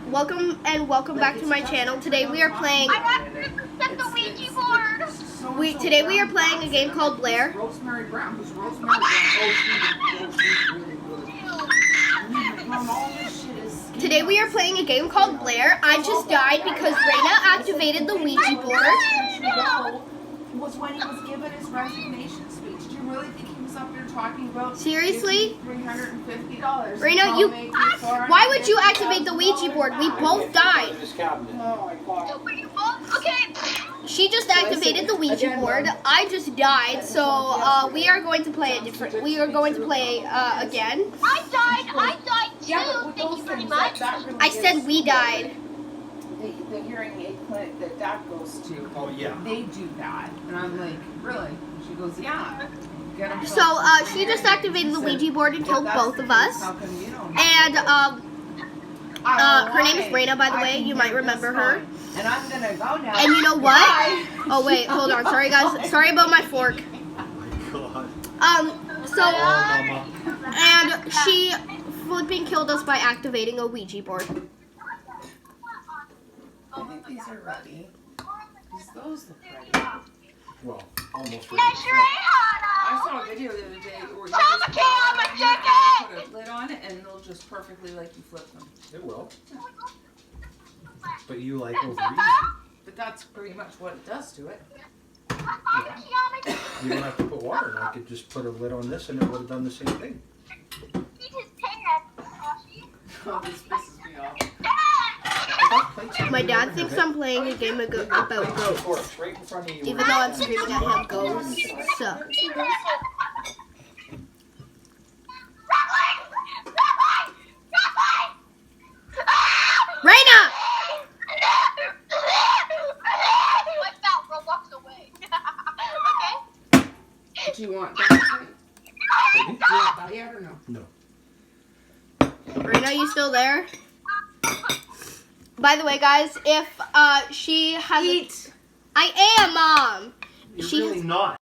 welcome back to my channel. Today we are playing. I have to set the Ouija board. Today we are playing a game called Blair. Rosemary Brown. Who's Rosemary Brown? Oh, she's really good. Mom, all this shit is scam. Today we are playing a game called Blair. I just died because Raina activated the Ouija board. Was when he was given his resignation speech. Do you really think he was up there talking about Seriously? $350? Raina, why would you activate the Ouija board? We both died. Okay. She just activated the Ouija board. I just died, so we are going to play a different. We are going to play again. I died too. Thank you very much. I said we died. The hearing aid clinic that Dad goes to. Oh, yeah. They do that. And I'm like, really? She goes, yeah. Get 'em So she just activated the Ouija board and killed both of us. How come you don't? And her name is Raina, by the way. You might remember her. And I'm gonna go now. And you know what? Oh wait, hold on. Sorry guys. Sorry about my fork. Oh, my God. And she flipping killed us by activating a Ouija board. I think these are ready. Those look ready. Well, almost ready. I saw a video the other day where you just put a lid on it and they'll just perfectly like you flip them. It will. But you like over easy. But that's pretty much what it does to it. You don't have to put water in it. I could just put a lid on this and it would have done the same thing. Oh, this pisses me off. My dad thinks I'm playing a game about ghosts. Right in front of you. Even though I'm screaming at him, ghosts suck. Raina! Do you want that? Do you want that yet or no? No. Raina, you still there? By the way, guys, if she has Eat. I am, Mom. You're She really has, not.